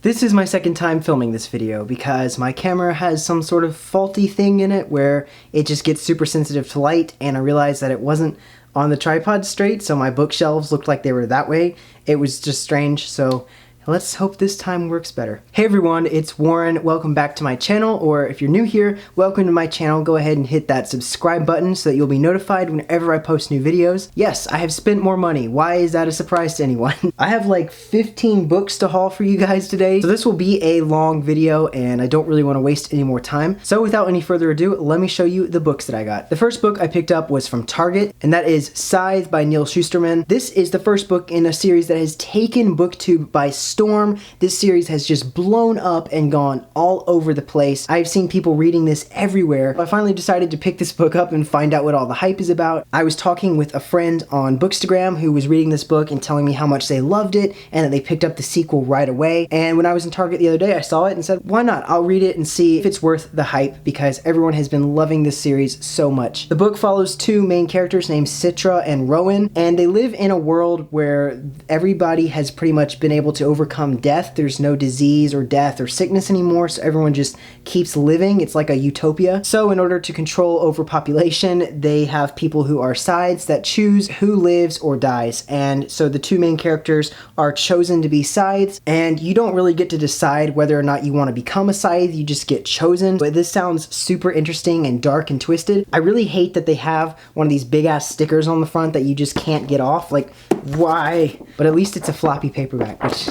This is my second time filming this video because my camera has some sort of faulty thing in it where it just gets super sensitive to light, and I realized that it wasn't on the tripod straight, so my bookshelves looked like they were that way. It was just strange, so let's hope this time works better. Hey everyone, it's Warren. Welcome back to my channel, or if you're new here, welcome to my channel. Go ahead and hit that subscribe button so that you'll be notified whenever I post new videos. Yes, I have spent more money. Why is that a surprise to anyone? I have like 15 books to haul for you guys today, so this will be a long video and I don't really want to waste any more time. So without any further ado, let me show you the books that I got. The first book I picked up was from Target, and that is Scythe by Neil Shusterman. This is the first book in a series that has taken BookTube by storm. This series has just blown up and gone all over the place. I've seen people reading this everywhere. I finally decided to pick this book up and find out what all the hype is about. I was talking with a friend on Bookstagram who was reading this book and telling me how much they loved it and that they picked up the sequel right away. And when I was in Target the other day, I saw it and said, why not? I'll read it and see if it's worth the hype, because everyone has been loving this series so much. The book follows two main characters named Citra and Rowan, and they live in a world where everybody has pretty much been able to overcome death. There's no disease or death or sickness anymore, so everyone just keeps living. It's like a utopia. So in order to control overpopulation, they have people who are Scythes that choose who lives or dies. And so the two main characters are chosen to be Scythes, and you don't really get to decide whether or not you want to become a Scythe, you just get chosen. But this sounds super interesting and dark and twisted. I really hate that they have one of these big ass stickers on the front that you just can't get off. Like, why? But at least it's a floppy paperback, which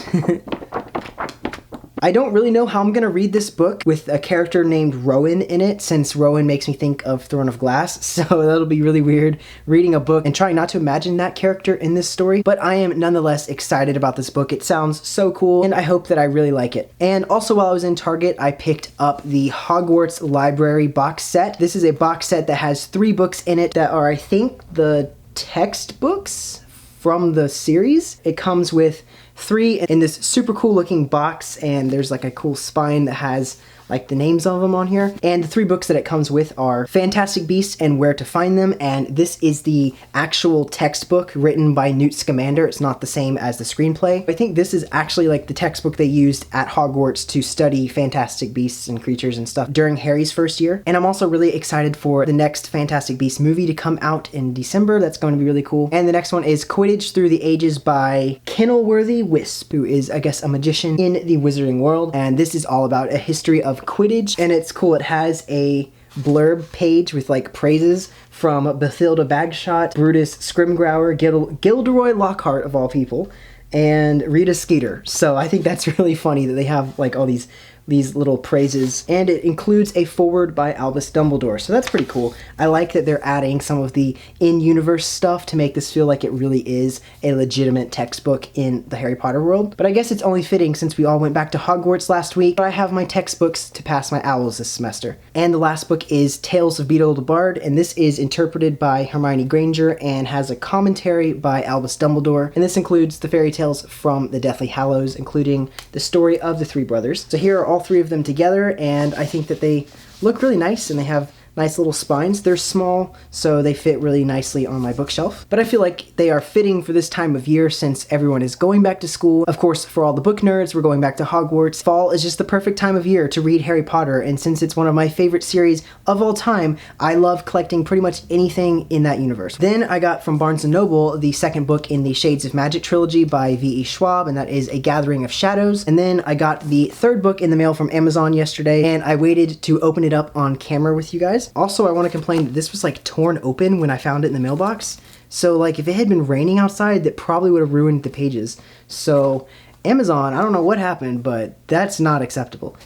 I don't really know how I'm gonna read this book with a character named Rowan in it, since Rowan makes me think of Throne of Glass, so that'll be really weird reading a book and trying not to imagine that character in this story. But I am nonetheless excited about this book. It sounds so cool, and I hope that I really like it. And also, while I was in Target, I picked up the Hogwarts Library box set. This is a box set that has 3 books in it that are, I think, the textbooks from the series. It comes with 3 in this super cool looking box, and there's like a cool spine that has like the names of them on here. And the 3 books that it comes with are Fantastic Beasts and Where to Find Them, and this is the actual textbook written by Newt Scamander. It's not the same as the screenplay. I think this is actually like the textbook they used at Hogwarts to study fantastic beasts and creatures and stuff during Harry's first year. And I'm also really excited for the next Fantastic Beasts movie to come out in December. That's going to be really cool. And the next one is Quidditch Through the Ages by Kenilworthy Wisp, who is, I guess, a magician in the wizarding world. And this is all about a history of Quidditch, and it's cool. It has a blurb page with like praises from Bathilda Bagshot, Brutus Scrimgeour, Gilderoy Lockhart of all people, and Rita Skeeter. So I think that's really funny that they have like all these little praises, and it includes a foreword by Albus Dumbledore, so that's pretty cool. I like that they're adding some of the in-universe stuff to make this feel like it really is a legitimate textbook in the Harry Potter world. But I guess it's only fitting since we all went back to Hogwarts last week, but I have my textbooks to pass my owls this semester. And the last book is Tales of Beedle the Bard, and this is interpreted by Hermione Granger and has a commentary by Albus Dumbledore, and this includes the fairy tales from the Deathly Hallows, including the story of the 3 brothers. So here are all 3 of them together, and I think that they look really nice, and they have nice little spines. They're small, so they fit really nicely on my bookshelf. But I feel like they are fitting for this time of year since everyone is going back to school. Of course, for all the book nerds, we're going back to Hogwarts. Fall is just the perfect time of year to read Harry Potter, and since it's one of my favorite series of all time, I love collecting pretty much anything in that universe. Then I got from Barnes & Noble the second book in the Shades of Magic trilogy by V.E. Schwab, and that is A Gathering of Shadows. And then I got the 3rd book in the mail from Amazon yesterday, and I waited to open it up on camera with you guys. Also, I want to complain that this was like torn open when I found it in the mailbox. So like if it had been raining outside, that probably would have ruined the pages. So Amazon, I don't know what happened, but that's not acceptable.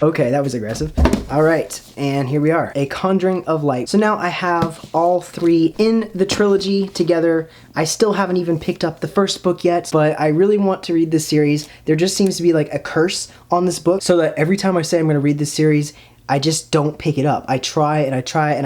Okay, that was aggressive. All right, and here we are, A Conjuring of Light. So now I have all 3 in the trilogy together. I still haven't even picked up the first book yet, but I really want to read this series. There just seems to be like a curse on this book, so that every time I say I'm gonna read this series, I just don't pick it up. I try and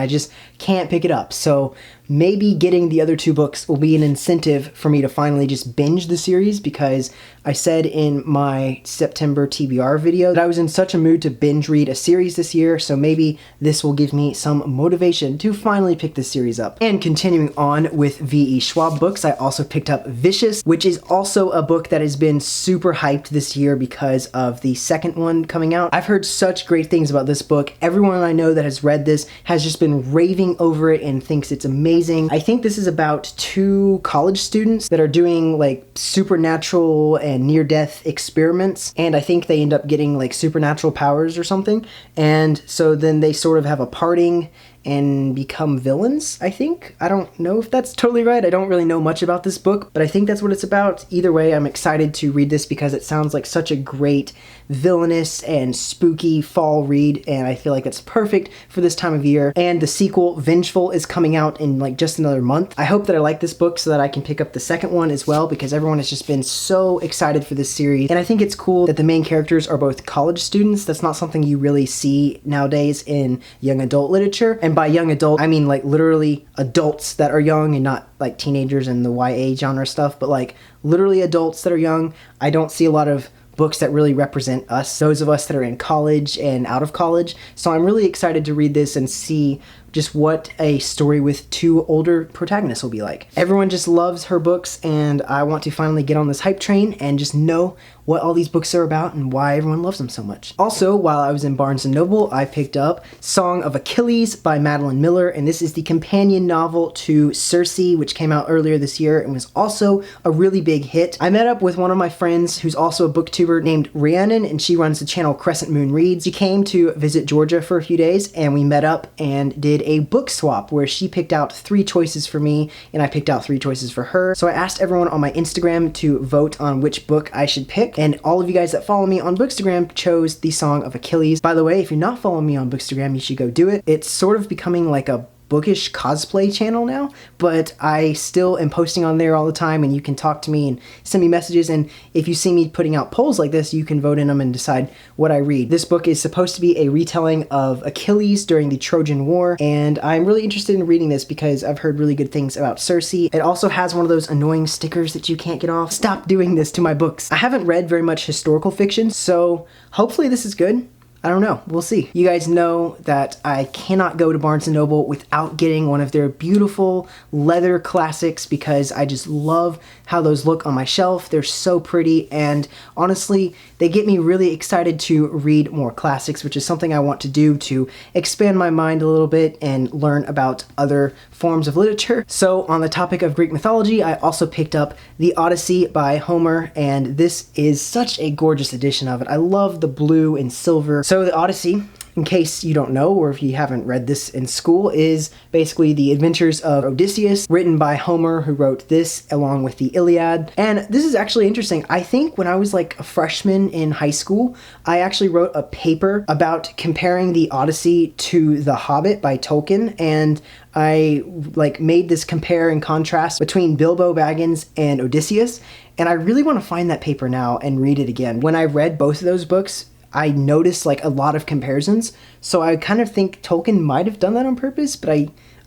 I just can't pick it up. So maybe getting the other 2 books will be an incentive for me to finally just binge the series, because I said in my September TBR video that I was in such a mood to binge read a series this year, so maybe this will give me some motivation to finally pick this series up. And continuing on with V.E. Schwab books, I also picked up Vicious, which is also a book that has been super hyped this year because of the second one coming out. I've heard such great things about this book. Everyone I know that has read this has just been raving over it and thinks it's amazing. I think this is about 2 college students that are doing like supernatural and near-death experiments, and I think they end up getting like supernatural powers or something, and so then they sort of have a parting and become villains, I think. I don't know if that's totally right. I don't really know much about this book, but I think that's what it's about. Either way, I'm excited to read this because it sounds like such a great villainous and spooky fall read, and I feel like it's perfect for this time of year. And the sequel, Vengeful, is coming out in like just another month. I hope that I like this book so that I can pick up the second one as well, because everyone has just been so excited for this series. And I think it's cool that the main characters are both college students. That's not something you really see nowadays in young adult literature. And by young adult, I mean like literally adults that are young and not like teenagers and the YA genre stuff, but like literally adults that are young. I don't see a lot of books that really represent us, those of us that are in college and out of college. So I'm really excited to read this and see just what a story with 2 older protagonists will be like. Everyone just loves her books, and I want to finally get on this hype train and just know what all these books are about and why everyone loves them so much. Also, while I was in Barnes & Noble, I picked up Song of Achilles by Madeline Miller, and this is the companion novel to Circe, which came out earlier this year and was also a really big hit. I met up with one of my friends who's also a booktuber named Rhiannon, and she runs the channel Crescent Moon Reads. She came to visit Georgia for a few days, and we met up and did a book swap where she picked out 3 choices for me and I picked out 3 choices for her. So I asked everyone on my Instagram to vote on which book I should pick, and all of you guys that follow me on Bookstagram chose the Song of Achilles. By the way, if you're not following me on Bookstagram, you should go do it. It's sort of becoming like a bookish cosplay channel now, but I still am posting on there all the time, and you can talk to me and send me messages, and if you see me putting out polls like this, you can vote in them and decide what I read. This book is supposed to be a retelling of Achilles during the Trojan War, and I'm really interested in reading this because I've heard really good things about Circe. It also has one of those annoying stickers that you can't get off. Stop doing this to my books. I haven't read very much historical fiction, so hopefully this is good. I don't know. We'll see. You guys know that I cannot go to Barnes & Noble without getting one of their beautiful leather classics because I just love how those look on my shelf. They're so pretty, and honestly, they get me really excited to read more classics, which is something I want to do to expand my mind a little bit and learn about other forms of literature. So on the topic of Greek mythology, I also picked up the Odyssey by Homer, and this is such a gorgeous edition of it. I love the blue and silver. So the Odyssey, in case you don't know, or if you haven't read this in school, is basically the adventures of Odysseus, written by Homer, who wrote this along with the Iliad. And this is actually interesting. I think when I was like a freshman in high school, I actually wrote a paper about comparing the Odyssey to The Hobbit by Tolkien, and I like made this compare and contrast between Bilbo Baggins and Odysseus, and I really want to find that paper now and read it again. When I read both of those books, I noticed like a lot of comparisons, so I kind of think Tolkien might have done that on purpose, but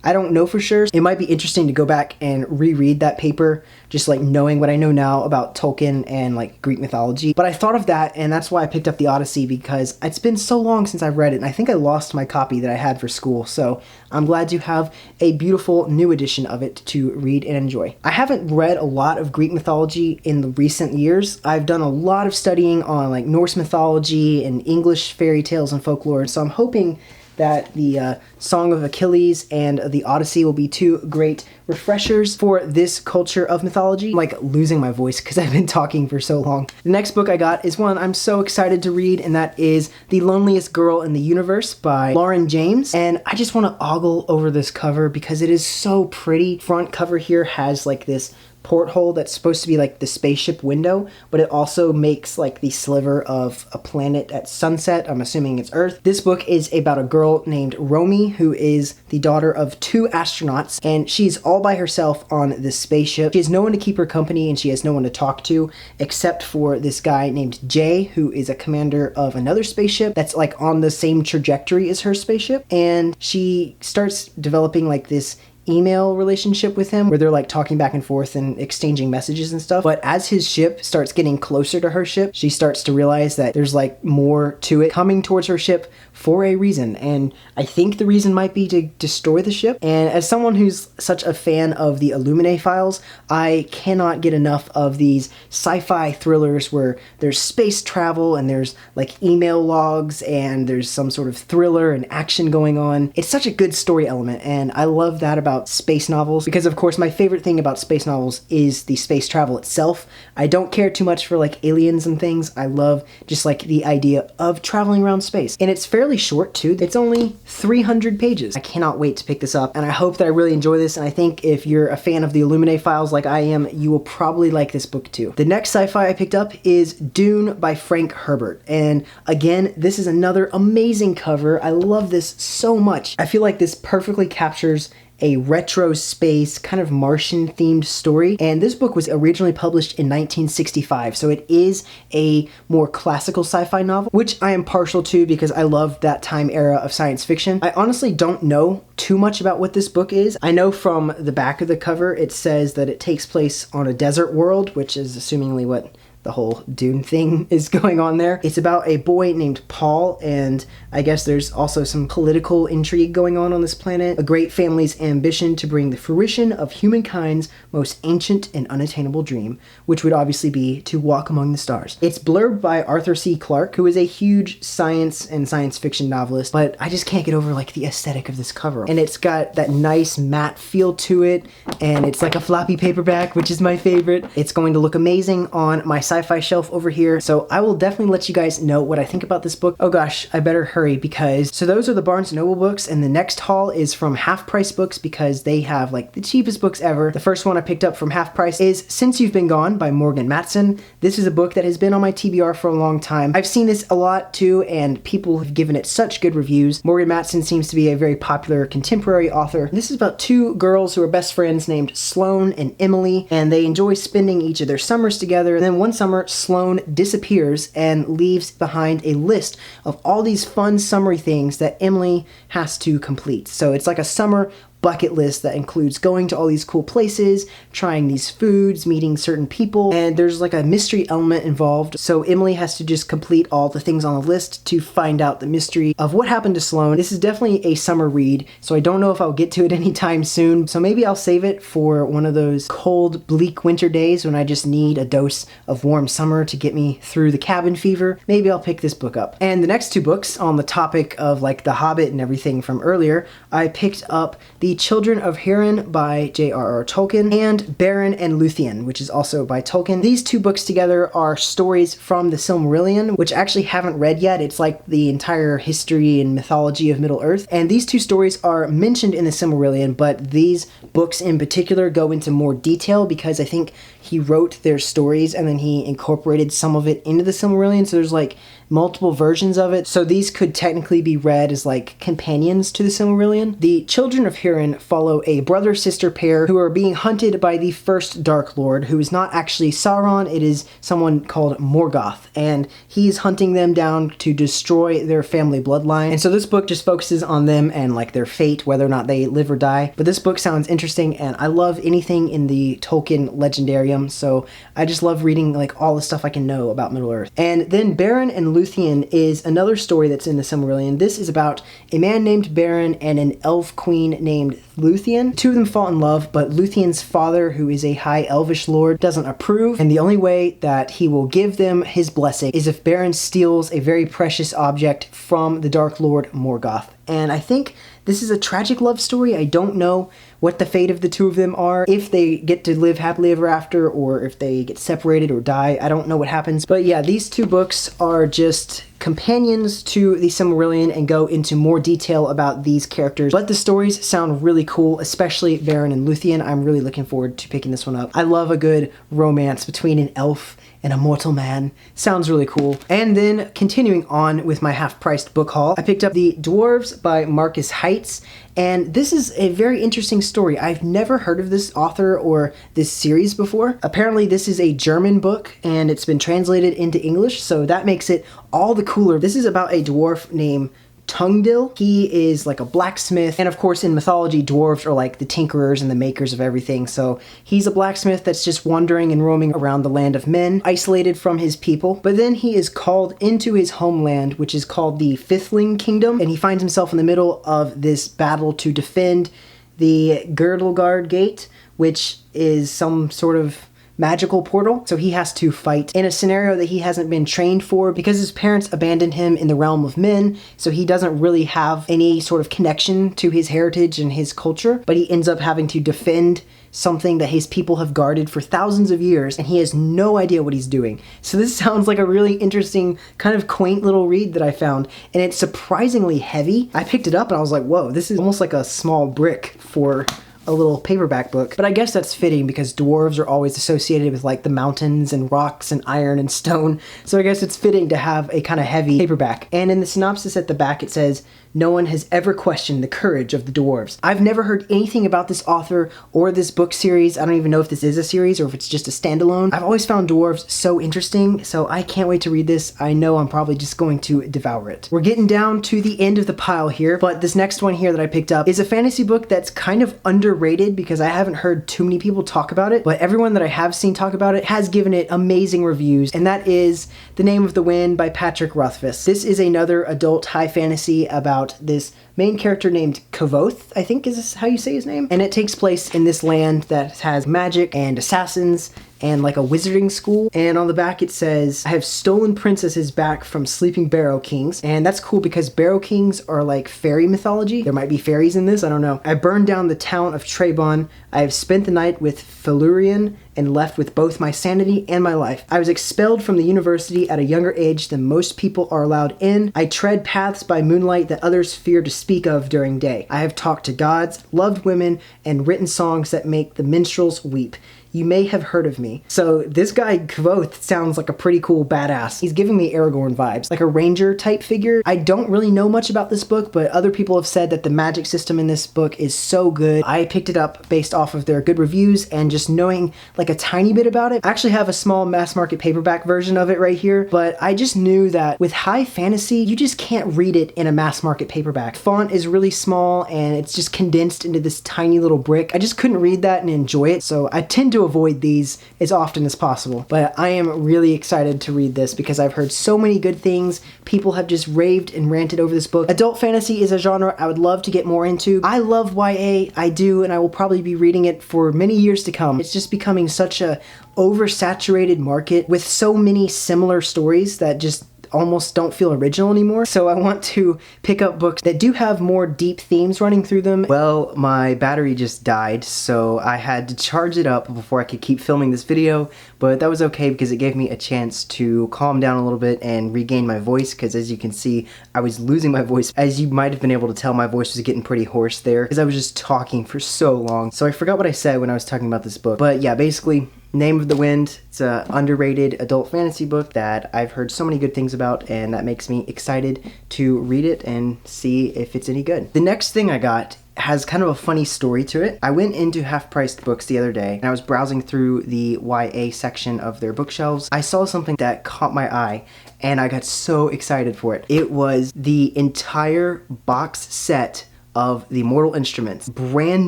I don't know for sure. It might be interesting to go back and reread that paper, just like knowing what I know now about Tolkien and like Greek mythology. But I thought of that, and that's why I picked up the Odyssey, because it's been so long since I've read it, and I think I lost my copy that I had for school, so I'm glad to have a beautiful new edition of it to read and enjoy. I haven't read a lot of Greek mythology in the recent years. I've done a lot of studying on like Norse mythology and English fairy tales and folklore, so I'm hoping that the Song of Achilles and the Odyssey will be 2 great refreshers for this culture of mythology. I'm like losing my voice because I've been talking for so long. The next book I got is one I'm so excited to read, and that is The Loneliest Girl in the Universe by Lauren James. And I just want to ogle over this cover because it is so pretty. Front cover here has like this porthole that's supposed to be like the spaceship window, but it also makes like the sliver of a planet at sunset. I'm assuming it's Earth. This book is about a girl named Romy, who is the daughter of 2 astronauts, and she's all by herself on this spaceship. She has no one to keep her company, and she has no one to talk to except for this guy named Jay, who is a commander of another spaceship that's like on the same trajectory as her spaceship. And she starts developing like this email relationship with him where they're like talking back and forth and exchanging messages and stuff. But as his ship starts getting closer to her ship, she starts to realize that there's like more to it coming towards her ship for a reason. And I think the reason might be to destroy the ship. And as someone who's such a fan of the Illuminae files, I cannot get enough of these sci-fi thrillers where there's space travel and there's like email logs and there's some sort of thriller and action going on. It's such a good story element, and I love that about space novels because, of course, my favorite thing about space novels is the space travel itself. I don't care too much for like aliens and things. I love just like the idea of traveling around space. And it's fairly short too. It's only 300 pages. I cannot wait to pick this up, and I hope that I really enjoy this, and I think if you're a fan of the Illuminae files like I am, you will probably like this book too. The next sci-fi I picked up is Dune by Frank Herbert, and again, this is another amazing cover. I love this so much. I feel like this perfectly captures a retro space kind of Martian themed story, and this book was originally published in 1965, so it is a more classical sci-fi novel, which I am partial to because I love that time era of science fiction. I honestly don't know too much about what this book is. I know from the back of the cover it says that it takes place on a desert world, which is assumingly what the whole Dune thing is going on there. It's about a boy named Paul, and I guess there's also some political intrigue going on this planet. A great family's ambition to bring the fruition of humankind's most ancient and unattainable dream, which would obviously be to walk among the stars. It's blurbed by Arthur C. Clarke, who is a huge science and science fiction novelist, but I just can't get over like the aesthetic of this cover. And it's got that nice matte feel to it, and it's like a floppy paperback, which is my favorite. It's going to look amazing on my sci-fi shelf over here, so I will definitely let you guys know what I think about this book. Oh gosh, I better hurry because so those are the Barnes & Noble books, and the next haul is from Half Price Books because they have like the cheapest books ever. The first one I picked up from Half Price is Since You've Been Gone by Morgan Matson. This is a book that has been on my TBR for a long time. I've seen this a lot too, and people have given it such good reviews. Morgan Matson seems to be a very popular contemporary author. This is about two girls who are best friends named Sloane and Emily, and they enjoy spending each of their summers together. And then one summer, Sloane disappears and leaves behind a list of all these fun summery things that Emily has to complete. So it's like a summer bucket list that includes going to all these cool places, trying these foods, meeting certain people, and there's like a mystery element involved. So Emily has to just complete all the things on the list to find out the mystery of what happened to Sloane. This is definitely a summer read, so I don't know if I'll get to it anytime soon, so maybe I'll save it for one of those cold, bleak winter days when I just need a dose of warm summer to get me through the cabin fever. Maybe I'll pick this book up. And the next two books on the topic of like The Hobbit and everything from earlier, I picked up The Children of Hurin by J.R.R. Tolkien and Beren and Luthien, which is also by Tolkien. These two books together are stories from the Silmarillion, which I actually haven't read yet. It's like the entire history and mythology of Middle-earth. And these two stories are mentioned in the Silmarillion, but these books in particular go into more detail because I think he wrote their stories and then he incorporated some of it into the Silmarillion. So there's like multiple versions of it. So these could technically be read as like companions to the Silmarillion. The Children of Hurin follow a brother-sister pair who are being hunted by the first Dark Lord, who is not actually Sauron, it is someone called Morgoth, and he's hunting them down to destroy their family bloodline. And so this book just focuses on them and like their fate, whether or not they live or die. But this book sounds interesting, and I love anything in the Tolkien legendarium, so I just love reading like all the stuff I can know about Middle-earth. And then Beren and Luthien is another story that's in the Silmarillion. This is about a man named Beren and an elf queen named Luthien. Two of them fall in love, but Luthien's father, who is a high elvish lord, doesn't approve, and the only way that he will give them his blessing is if Beren steals a very precious object from the Dark Lord Morgoth. And I think this is a tragic love story. I don't know what the fate of the two of them are, if they get to live happily ever after, or if they get separated or die. I don't know what happens. But yeah, these two books are just companions to the Silmarillion and go into more detail about these characters. But the stories sound really cool, especially Beren and Luthien. I'm really looking forward to picking this one up. I love a good romance between an elf and a mortal man. Sounds really cool. And then continuing on with my half-priced book haul, I picked up The Dwarfs by Marcus Heitz, and this is a very interesting story. I've never heard of this author or this series before. Apparently this is a German book and it's been translated into English, so that makes it all the cooler. This is about a dwarf named Tungdil. He is like a blacksmith, and of course in mythology, dwarves are like the tinkerers and the makers of everything, so he's a blacksmith that's just wandering and roaming around the land of men, isolated from his people. But then he is called into his homeland, which is called the Fifthling Kingdom, and he finds himself in the middle of this battle to defend the Girdlegard Gate, which is some sort of magical portal. So he has to fight in a scenario that he hasn't been trained for because his parents abandoned him in the realm of men, so he doesn't really have any sort of connection to his heritage and his culture, but he ends up having to defend something that his people have guarded for thousands of years, and he has no idea what he's doing. So this sounds like a really interesting, kind of quaint little read that I found, and it's surprisingly heavy. I picked it up and I was like, whoa, this is almost like a small brick for a little paperback book. But I guess that's fitting because dwarves are always associated with like the mountains and rocks and iron and stone. So I guess it's fitting to have a kind of heavy paperback. And in the synopsis at the back it says, "No one has ever questioned the courage of the dwarves." I've never heard anything about this author or this book series. I don't even know if this is a series or if it's just a standalone. I've always found dwarves so interesting, so I can't wait to read this. I know I'm probably just going to devour it. We're getting down to the end of the pile here, but this next one here that I picked up is a fantasy book that's kind of underrated because I haven't heard too many people talk about it, but everyone that I have seen talk about it has given it amazing reviews, and that is The Name of the Wind by Patrick Rothfuss. This is another adult high fantasy about this main character named Kavoth, I think is how you say his name. And it takes place in this land that has magic and assassins and like a wizarding school. And on the back it says, "I have stolen princesses back from sleeping barrow kings." And that's cool because barrow kings are like fairy mythology. There might be fairies in this, I don't know. "I burned down the town of Trebon. I have spent the night with Felurian and left with both my sanity and my life. I was expelled from the university at a younger age than most people are allowed in. I tread paths by moonlight that others fear to speak of during day. I have talked to gods, loved women, and written songs that make the minstrels weep. You may have heard of me." So this guy Kvoth sounds like a pretty cool badass. He's giving me Aragorn vibes, like a ranger type figure. I don't really know much about this book, but other people have said that the magic system in this book is so good. I picked it up based off of their good reviews and just knowing like a tiny bit about it. I actually have a small mass market paperback version of it right here, but I just knew that with high fantasy, you just can't read it in a mass market paperback. Font is really small and it's just condensed into this tiny little brick. I just couldn't read that and enjoy it, so I tend to avoid these as often as possible. But I am really excited to read this because I've heard so many good things. People have just raved and ranted over this book. Adult fantasy is a genre I would love to get more into. I love YA, I do, and I will probably be reading it for many years to come. It's just becoming such a oversaturated market with so many similar stories that just almost don't feel original anymore. So I want to pick up books that do have more deep themes running through them. Well, my battery just died, so I had to charge it up before I could keep filming this video, but that was okay because it gave me a chance to calm down a little bit and regain my voice, because as you can see, I was losing my voice. As you might have been able to tell, my voice was getting pretty hoarse there because I was just talking for so long. So I forgot what I said when I was talking about this book. But yeah, basically, Name of the Wind. It's an underrated adult fantasy book that I've heard so many good things about, and that makes me excited to read it and see if it's any good. The next thing I got has kind of a funny story to it. I went into Half Priced Books the other day and I was browsing through the YA section of their bookshelves. I saw something that caught my eye and I got so excited for it. It was the entire box set of the Mortal Instruments. Brand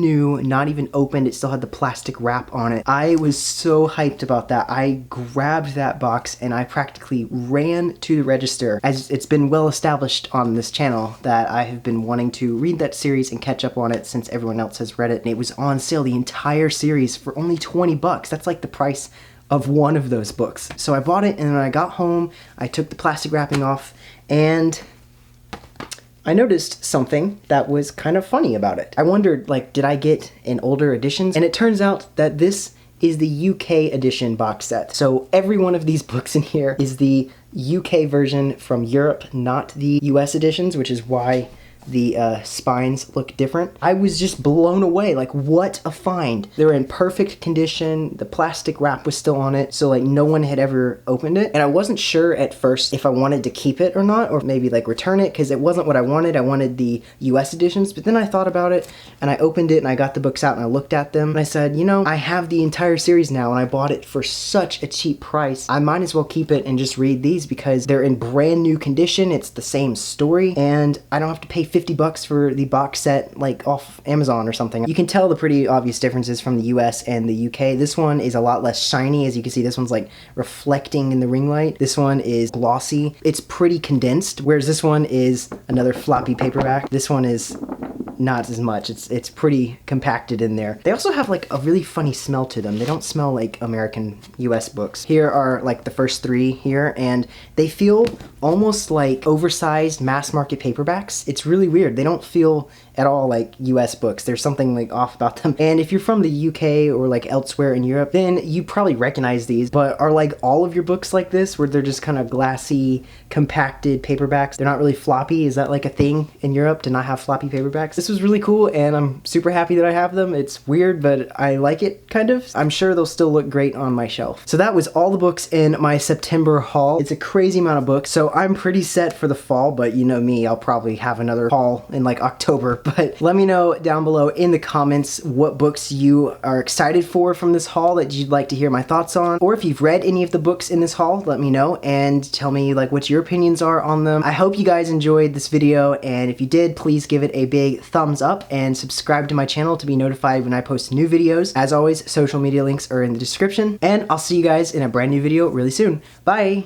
new, not even opened, it still had the plastic wrap on it. I was so hyped about that. I grabbed that box and I practically ran to the register, as it's been well established on this channel that I have been wanting to read that series and catch up on it since everyone else has read it, and it was on sale, the entire series, for only 20 bucks. That's like the price of one of those books. So I bought it, and when I got home, I took the plastic wrapping off, and I noticed something that was kind of funny about it. I wondered, like, did I get an older edition? And it turns out that this is the UK edition box set. So every one of these books in here is the UK version from Europe, not the US editions, which is why the spines look different. I was just blown away. Like, what a find. They were in perfect condition. The plastic wrap was still on it, so like no one had ever opened it. And I wasn't sure at first if I wanted to keep it or not, or maybe like return it, because it wasn't what I wanted. I wanted the US editions, but then I thought about it and I opened it and I got the books out and I looked at them and I said, you know, I have the entire series now and I bought it for such a cheap price. I might as well keep it and just read these because they're in brand new condition. It's the same story and I don't have to pay 50 bucks for the box set like off Amazon or something. You can tell the pretty obvious differences from the US and the UK. This one is a lot less shiny. As you can see, this one's like reflecting in the ring light. This one is glossy. It's pretty condensed, whereas this one is another floppy paperback. This one is not as much. It's pretty compacted in there. They also have like a really funny smell to them. They don't smell like American US books. Here are like the first three here, and they feel almost like oversized mass market paperbacks. It's really weird. They don't feel at all like US books. There's something like off about them. And if you're from the UK or like elsewhere in Europe, then you probably recognize these, but are like all of your books like this where they're just kind of glassy, compacted paperbacks? They're not really floppy. Is that like a thing in Europe to not have floppy paperbacks? This was really cool and I'm super happy that I have them. It's weird, but I like it kind of. I'm sure they'll still look great on my shelf. So that was all the books in my September haul. It's a crazy amount of books, so I'm pretty set for the fall, but you know me, I'll probably have another haul in like October. But let me know down below in the comments what books you are excited for from this haul that you'd like to hear my thoughts on, or if you've read any of the books in this haul, let me know and tell me like what your opinions are on them. I hope you guys enjoyed this video, and if you did, please give it a big thumbs up and subscribe to my channel to be notified when I post new videos. As always, social media links are in the description, and I'll see you guys in a brand new video really soon. Bye!